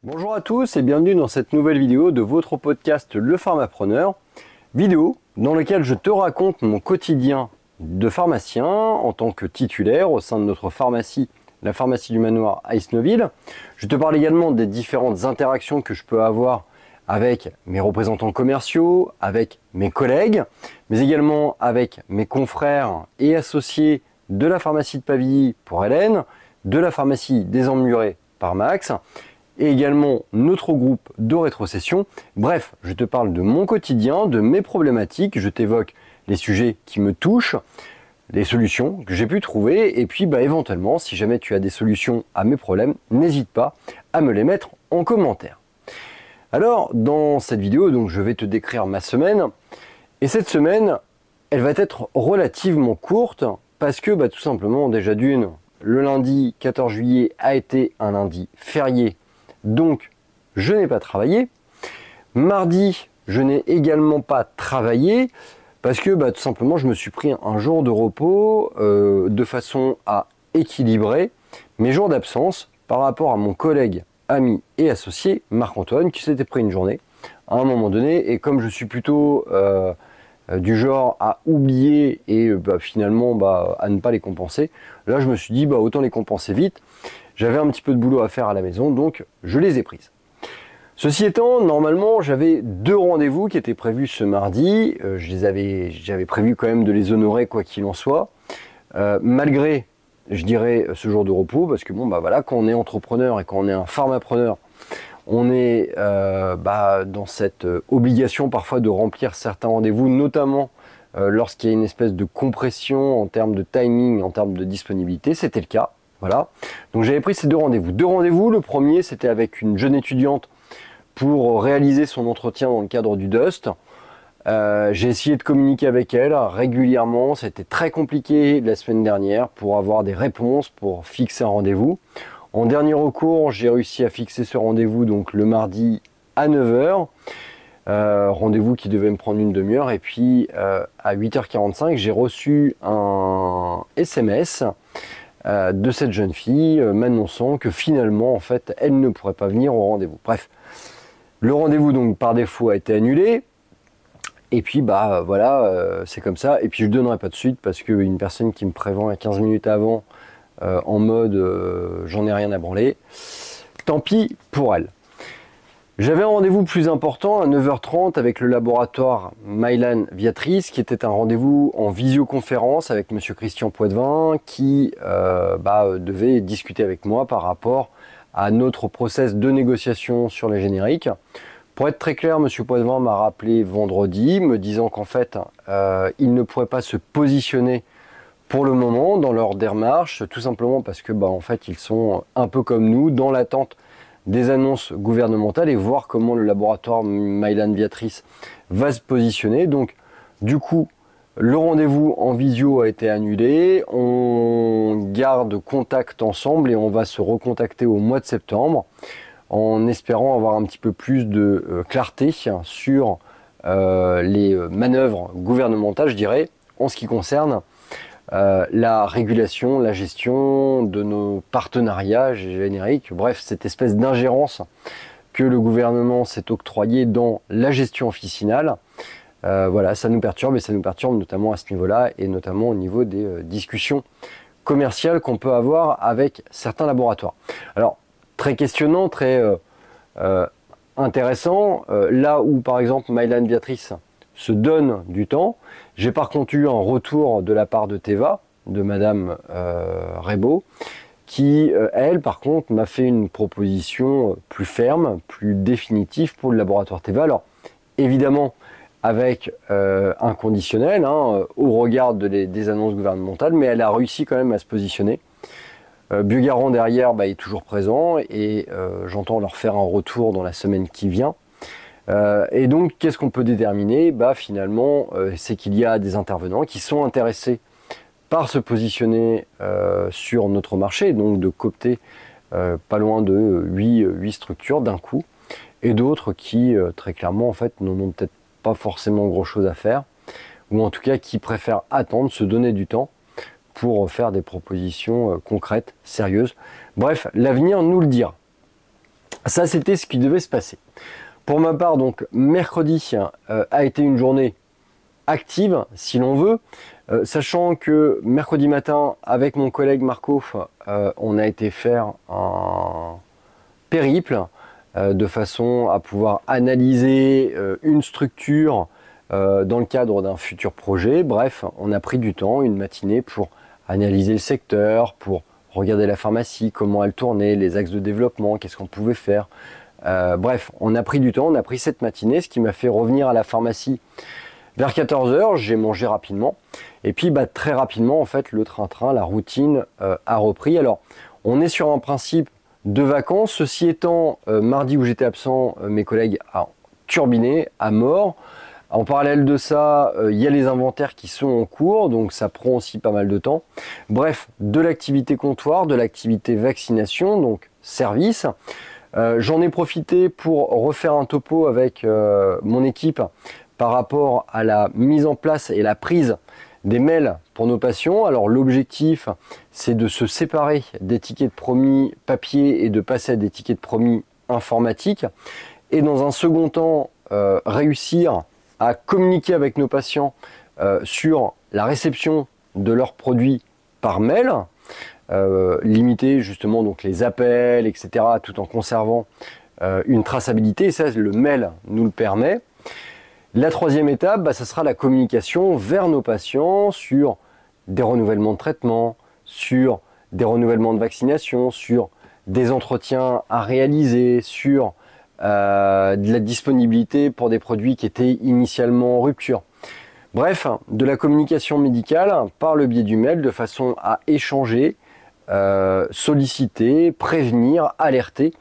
Bonjour à tous et bienvenue dans cette nouvelle vidéo de votre podcast Le Pharmapreneur. Vidéo dans laquelle je te raconte mon quotidien de pharmacien en tant que titulaire au sein de notre pharmacie, la pharmacie du manoir à Isnoville. Je te parle également des différentes interactions que je peux avoir avec mes représentants commerciaux, avec mes collègues, mais également avec mes confrères et associés de la pharmacie de Pavilly pour Hélène, de la pharmacie des Emmurés par Max, et également notre groupe de rétrocession. Bref, je te parle de mon quotidien, de mes problématiques, je t'évoque les sujets qui me touchent, les solutions que j'ai pu trouver, et puis éventuellement, si jamais tu as des solutions à mes problèmes, n'hésite pas à me les mettre en commentaire. Alors, dans cette vidéo, donc, je vais te décrire ma semaine, et cette semaine, elle va être relativement courte, parce que tout simplement, déjà d'une, le lundi 14 juillet a été un lundi férié, donc je n'ai pas travaillé. Mardi, je n'ai également pas travaillé parce que tout simplement je me suis pris un jour de repos de façon à équilibrer mes jours d'absence par rapport à mon collègue, ami et associé Marc-Antoine qui s'était pris une journée à un moment donné, et comme je suis plutôt du genre à oublier et finalement à ne pas les compenser, là je me suis dit autant les compenser vite. J'avais un petit peu de boulot à faire à la maison, donc je les ai prises. Ceci étant, normalement, j'avais 2 rendez-vous qui étaient prévus ce mardi. J'avais prévu quand même de les honorer quoi qu'il en soit, malgré, je dirais, ce jour de repos, parce que quand on est entrepreneur et quand on est un pharmapreneur, on est dans cette obligation parfois de remplir certains rendez-vous, notamment lorsqu'il y a une espèce de compression en termes de timing, en termes de disponibilité. C'était le cas. Voilà, donc j'avais pris ces 2 rendez-vous. 2 rendez-vous, le premier c'était avec une jeune étudiante pour réaliser son entretien dans le cadre du DUST. J'ai essayé de communiquer avec elle régulièrement, c'était très compliqué la semaine dernière pour avoir des réponses, pour fixer un rendez-vous. En dernier recours, j'ai réussi à fixer ce rendez-vous donc le mardi à 9 h. Rendez-vous qui devait me prendre une demi-heure, et puis à 8 h 45, j'ai reçu un SMS de cette jeune fille m'annonçant que finalement en fait elle ne pourrait pas venir au rendez-vous. Bref, le rendez-vous donc par défaut a été annulé, et puis c'est comme ça, et puis je ne donnerai pas de suite parce qu'une personne qui me prévend à 15 minutes avant en mode j'en ai rien à branler, tant pis pour elle. J'avais un rendez-vous plus important à 9 h 30 avec le laboratoire Mylan Viatris, qui était un rendez-vous en visioconférence avec monsieur Christian Poitvin qui devait discuter avec moi par rapport à notre process de négociation sur les génériques. Pour être très clair, monsieur Poitvin m'a rappelé vendredi me disant qu'en fait il ne pourrait pas se positionner pour le moment dans leur démarche, tout simplement parce que en fait ils sont un peu comme nous dans l'attente des annonces gouvernementales et voir comment le laboratoire Mylan Viatris va se positionner. Donc du coup le rendez-vous en visio a été annulé, on garde contact ensemble et on va se recontacter au mois de septembre en espérant avoir un petit peu plus de clarté sur les manœuvres gouvernementales, je dirais, en ce qui concerne la régulation, la gestion de nos partenariats génériques, bref, cette espèce d'ingérence que le gouvernement s'est octroyée dans la gestion officinale. Ça nous perturbe, et ça nous perturbe notamment à ce niveau-là, et notamment au niveau des discussions commerciales qu'on peut avoir avec certains laboratoires. Alors, très questionnant, très intéressant, là où par exemple Mylan Viatris se donne du temps. J'ai par contre eu un retour de la part de Teva, de madame Rebaud, qui elle par contre m'a fait une proposition plus ferme, plus définitive pour le laboratoire Teva. Alors évidemment avec un conditionnel au regard des annonces gouvernementales, mais elle a réussi quand même à se positionner. Biogarant derrière est toujours présent, et j'entends leur faire un retour dans la semaine qui vient. Et donc, qu'est-ce qu'on peut déterminer ? Finalement, c'est qu'il y a des intervenants qui sont intéressés par se positionner sur notre marché, donc de coopter pas loin de 8 structures d'un coup, et d'autres qui, très clairement, en fait, n'en ont peut-être pas forcément grand-chose à faire, ou en tout cas qui préfèrent attendre, se donner du temps pour faire des propositions concrètes, sérieuses. Bref, l'avenir nous le dira. Ça, c'était ce qui devait se passer. Pour ma part, donc, mercredi a été une journée active, si l'on veut, sachant que mercredi matin, avec mon collègue Marco, on a été faire un périple de façon à pouvoir analyser une structure dans le cadre d'un futur projet. Bref, on a pris du temps, une matinée, pour analyser le secteur, pour regarder la pharmacie, comment elle tournait, les axes de développement, qu'est-ce qu'on pouvait faire. Bref, on a pris du temps, on a pris cette matinée, ce qui m'a fait revenir à la pharmacie vers 14 h. J'ai mangé rapidement. Et puis très rapidement, en fait, le train-train, la routine a repris. Alors, on est sur un principe de vacances. Ceci étant, mardi où j'étais absent, mes collègues ont turbiné à mort. En parallèle de ça, il y a les inventaires qui sont en cours, donc ça prend aussi pas mal de temps. Bref, de l'activité comptoir, de l'activité vaccination, donc service. J'en ai profité pour refaire un topo avec mon équipe par rapport à la mise en place et la prise des mails pour nos patients. Alors l'objectif, c'est de se séparer des tickets de promis papier et de passer à des tickets de promis informatiques. Et dans un second temps, réussir à communiquer avec nos patients sur la réception de leurs produits par mail, limiter justement donc les appels, etc., tout en conservant une traçabilité. Et ça, le mail nous le permet. La troisième étape, ça sera la communication vers nos patients sur des renouvellements de traitement, sur des renouvellements de vaccination, sur des entretiens à réaliser, sur de la disponibilité pour des produits qui étaient initialement en rupture. Bref, de la communication médicale par le biais du mail de façon à échanger, solliciter, prévenir, alerter,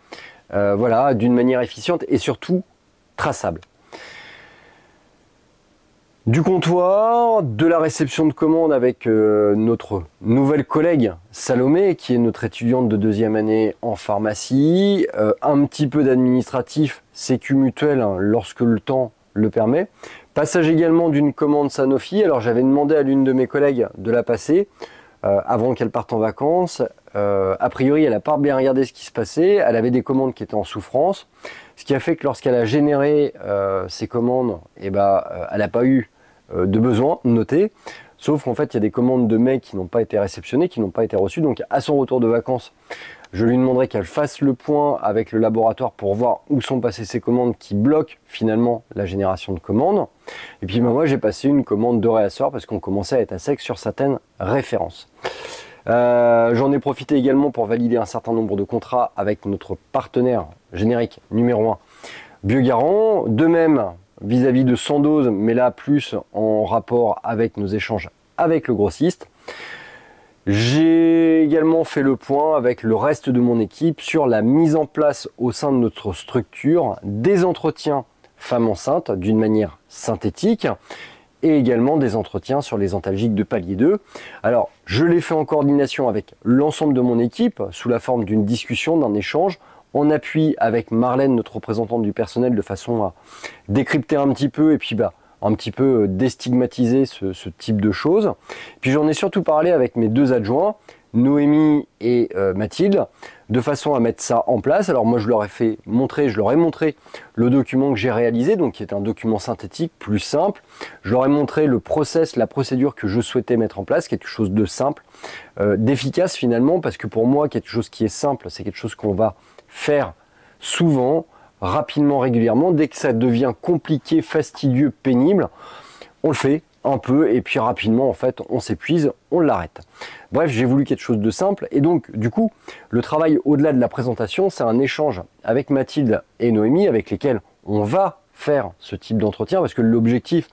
voilà, d'une manière efficiente et surtout traçable. Du comptoir, de la réception de commandes avec notre nouvelle collègue Salomé, qui est notre étudiante de 2e année en pharmacie, un petit peu d'administratif, sécu mutuel lorsque le temps le permet. Passage également d'une commande Sanofi. Alors j'avais demandé à l'une de mes collègues de la passer avant qu'elle parte en vacances. A priori, elle n'a pas bien regardé ce qui se passait. Elle avait des commandes qui étaient en souffrance, ce qui a fait que lorsqu'elle a généré ces commandes, elle n'a pas eu de besoin noté. Sauf qu'en fait, il y a des commandes de mai qui n'ont pas été réceptionnées, qui n'ont pas été reçues. Donc, à son retour de vacances, je lui demanderai qu'elle fasse le point avec le laboratoire pour voir où sont passées ces commandes qui bloquent finalement la génération de commandes. Et puis, moi, j'ai passé une commande de réassort parce qu'on commençait à être à sec sur certaines références. J'en ai profité également pour valider un certain nombre de contrats avec notre partenaire générique numéro 1, Biogarant. De même, vis-à-vis de Sandoz, mais là plus en rapport avec nos échanges avec le grossiste. J'ai également fait le point avec le reste de mon équipe sur la mise en place au sein de notre structure des entretiens femmes enceintes d'une manière synthétique et également des entretiens sur les antalgiques de palier 2. Alors, je l'ai fait en coordination avec l'ensemble de mon équipe sous la forme d'une discussion, d'un échange, en appui avec Marlène, notre représentante du personnel, de façon à décrypter un petit peu et puis un petit peu déstigmatiser ce type de choses. Puis j'en ai surtout parlé avec mes deux adjoints, Noémie et Mathilde, de façon à mettre ça en place. Alors moi je leur ai montré le document que j'ai réalisé, donc qui est un document synthétique, plus simple. Je leur ai montré le process, la procédure que je souhaitais mettre en place, quelque chose de simple, d'efficace finalement, parce que pour moi quelque chose qui est simple, c'est quelque chose qu'on va faire souvent, rapidement, régulièrement. Dès que ça devient compliqué, fastidieux, pénible, on le fait un peu et puis rapidement en fait on s'épuise, on l'arrête. Bref, j'ai voulu quelque chose de simple et donc du coup le travail au-delà de la présentation, c'est un échange avec Mathilde et Noémie avec lesquels on va faire ce type d'entretien parce que l'objectif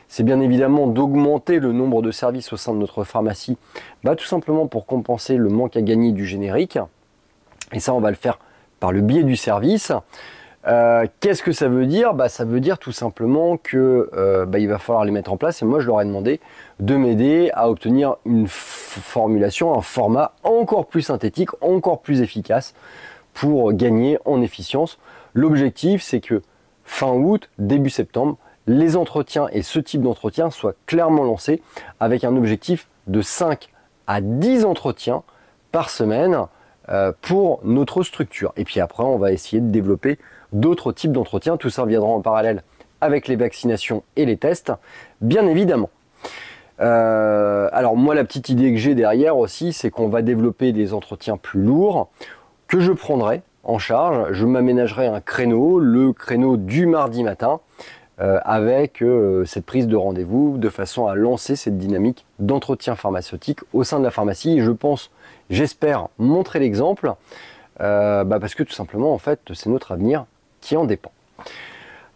c'est bien évidemment d'augmenter le nombre de services au sein de notre pharmacie, tout simplement pour compenser le manque à gagner du générique et ça on va le faire par le biais du service. Qu'est-ce que ça veut dire? Ça veut dire tout simplement que il va falloir les mettre en place et moi je leur ai demandé de m'aider à obtenir une formulation, un format encore plus synthétique, encore plus efficace pour gagner en efficience. L'objectif c'est que fin août, début septembre, les entretiens et ce type d'entretien soient clairement lancés avec un objectif de 5 à 10 entretiens par semaine pour notre structure. Et puis après, on va essayer de développer d'autres types d'entretiens. Tout ça viendra en parallèle avec les vaccinations et les tests, bien évidemment. Alors moi, la petite idée que j'ai derrière aussi, c'est qu'on va développer des entretiens plus lourds que je prendrai en charge. Je m'aménagerai un créneau, le créneau du mardi matin, avec cette prise de rendez-vous, de façon à lancer cette dynamique d'entretien pharmaceutique au sein de la pharmacie. Et je pense, j'espère montrer l'exemple, parce que tout simplement, en fait, c'est notre avenir qui en dépend.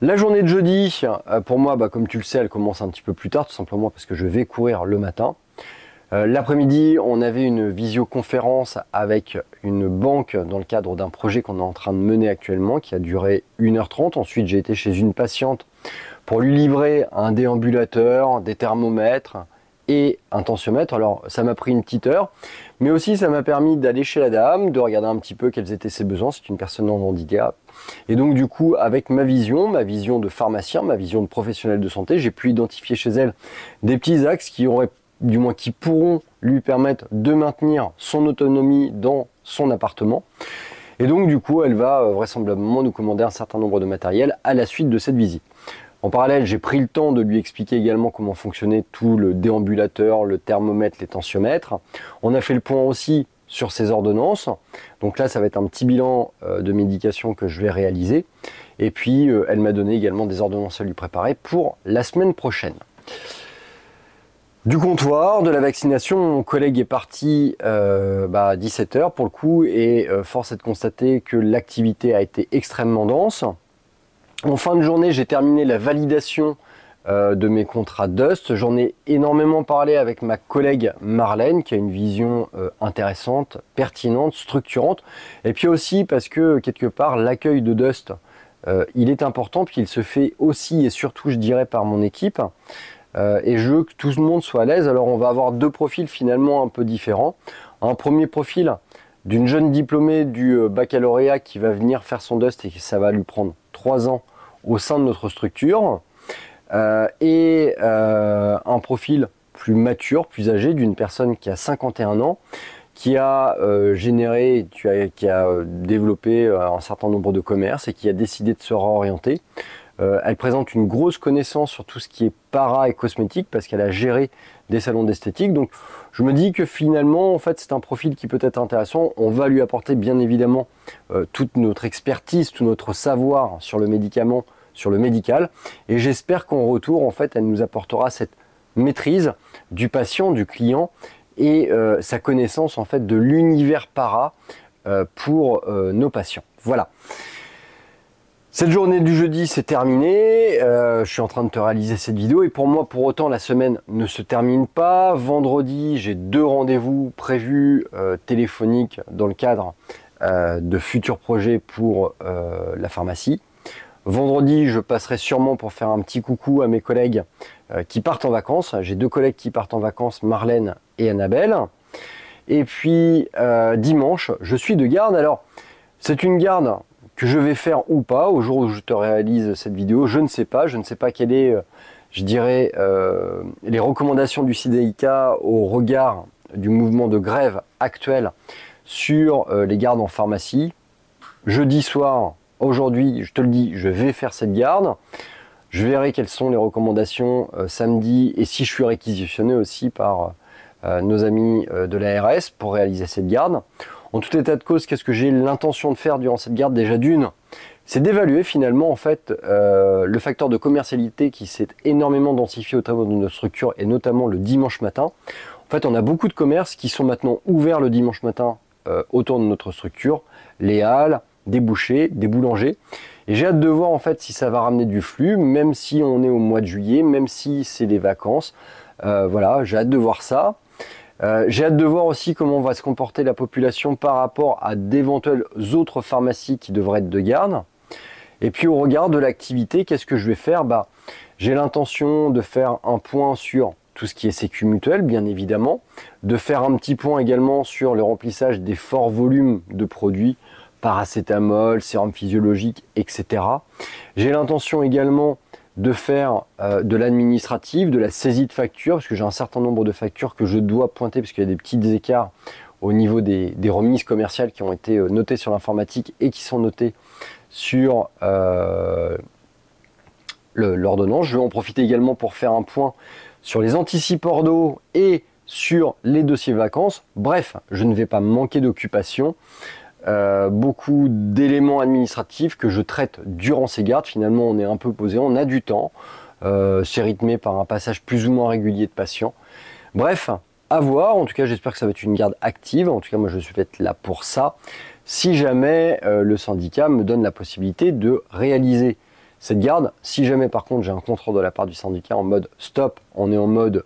La journée de jeudi, pour moi, comme tu le sais, elle commence un petit peu plus tard, tout simplement parce que je vais courir le matin. L'après-midi, on avait une visioconférence avec une banque dans le cadre d'un projet qu'on est en train de mener actuellement, qui a duré 1h30. Ensuite, j'ai été chez une patiente pour lui livrer un déambulateur, des thermomètres et un tensiomètre. Alors, ça m'a pris une petite heure, mais aussi ça m'a permis d'aller chez la dame, de regarder un petit peu quels étaient ses besoins. C'est une personne en handicap. Et donc, du coup, avec ma vision de pharmacien, ma vision de professionnel de santé, j'ai pu identifier chez elle des petits axes qui pourront lui permettre de maintenir son autonomie dans son appartement. Et donc, du coup, elle va vraisemblablement nous commander un certain nombre de matériel à la suite de cette visite. En parallèle, j'ai pris le temps de lui expliquer également comment fonctionnait tout le déambulateur, le thermomètre, les tensiomètres. On a fait le point aussi sur ses ordonnances. Donc là, ça va être un petit bilan de médication que je vais réaliser. Et puis, elle m'a donné également des ordonnances à lui préparer pour la semaine prochaine. Du comptoir, de la vaccination, mon collègue est parti à 17h pour le coup, et force est de constater que l'activité a été extrêmement dense. En fin de journée, j'ai terminé la validation de mes contrats Dust. J'en ai énormément parlé avec ma collègue Marlène, qui a une vision intéressante, pertinente, structurante. Et puis aussi parce que quelque part, l'accueil de Dust, il est important, puis il se fait aussi et surtout, je dirais, par mon équipe. Et je veux que tout le monde soit à l'aise. Alors on va avoir deux profils finalement un peu différents. Un premier profil d'une jeune diplômée du baccalauréat qui va venir faire son Dust et ça va lui prendre 3 ans au sein de notre structure. Et un profil plus mature, plus âgé, d'une personne qui a 51 ans, qui a qui a développé un certain nombre de commerces et qui a décidé de se réorienter. Elle présente une grosse connaissance sur tout ce qui est para et cosmétique parce qu'elle a géré des salons d'esthétique. Donc je me dis que finalement, en fait, c'est un profil qui peut être intéressant. On va lui apporter bien évidemment toute notre expertise, tout notre savoir sur le médicament, sur le médical. Et j'espère qu'en retour, en fait, elle nous apportera cette maîtrise du patient, du client et sa connaissance en fait de l'univers para pour nos patients. Voilà. Cette journée du jeudi, c'est terminé. Je suis en train de te réaliser cette vidéo et pour moi, pour autant, la semaine ne se termine pas. Vendredi, j'ai 2 rendez-vous prévus téléphoniques dans le cadre de futurs projets pour la pharmacie. Vendredi, je passerai sûrement pour faire un petit coucou à mes collègues qui partent en vacances. J'ai 2 collègues qui partent en vacances, Marlène et Annabelle. Et puis dimanche, je suis de garde. Alors, c'est une garde que je vais faire ou pas au jour où je te réalise cette vidéo. Je ne sais pas quelles est, je dirais, les recommandations du SIDAICA au regard du mouvement de grève actuel sur les gardes en pharmacie. Jeudi soir, aujourd'hui, je te le dis, je vais faire cette garde. Je verrai quelles sont les recommandations samedi et si je suis réquisitionné aussi par nos amis de l'ARS pour réaliser cette garde. En tout état de cause, qu'est-ce que j'ai l'intention de faire durant cette garde? Déjà d'une, c'est d'évaluer finalement en fait le facteur de commercialité qui s'est énormément densifié au travers de notre structure et notamment le dimanche matin. En fait, on a beaucoup de commerces qui sont maintenant ouverts le dimanche matin autour de notre structure, les halles, des bouchers, des boulangers. Et j'ai hâte de voir en fait si ça va ramener du flux, même si on est au mois de juillet, même si c'est les vacances. Voilà, j'ai hâte de voir ça. J'ai hâte de voir aussi comment va se comporter la population par rapport à d'éventuelles autres pharmacies qui devraient être de garde. Et puis au regard de l'activité, qu'est-ce que je vais faire? J'ai l'intention de faire un point sur tout ce qui est sécu mutuelle, bien évidemment, de faire un petit point également sur le remplissage des forts volumes de produits, paracétamol, sérum physiologique, etc. J'ai l'intention également de faire de l'administratif, de la saisie de factures, parce que j'ai un certain nombre de factures que je dois pointer, parce qu'il y a des petits écarts au niveau des remises commerciales qui ont été notées sur l'informatique et qui sont notées sur l'ordonnance. Je vais en profiter également pour faire un point sur les anticipeurs d'eau et sur les dossiers vacances. Bref, je ne vais pas manquer d'occupation. Beaucoup d'éléments administratifs que je traite durant ces gardes. Finalement, on est un peu posé, on a du temps. C'est rythmé par un passage plus ou moins régulier de patients. Bref, à voir. En tout cas, j'espère que ça va être une garde active. En tout cas, moi, je suis là pour ça. Si jamais le syndicat me donne la possibilité de réaliser cette garde, si jamais par contre j'ai un contrôle de la part du syndicat en mode stop, on est en mode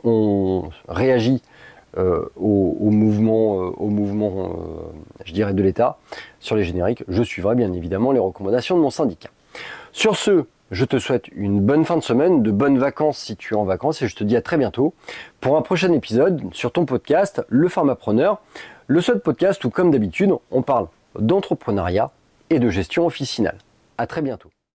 on réagit au mouvement, je dirais, de l'État sur les génériques, je suivrai bien évidemment les recommandations de mon syndicat. Sur ce, je te souhaite une bonne fin de semaine, de bonnes vacances si tu es en vacances, et je te dis à très bientôt pour un prochain épisode sur ton podcast, Le Pharmapreneur, le seul podcast où, comme d'habitude, on parle d'entrepreneuriat et de gestion officinale. À très bientôt.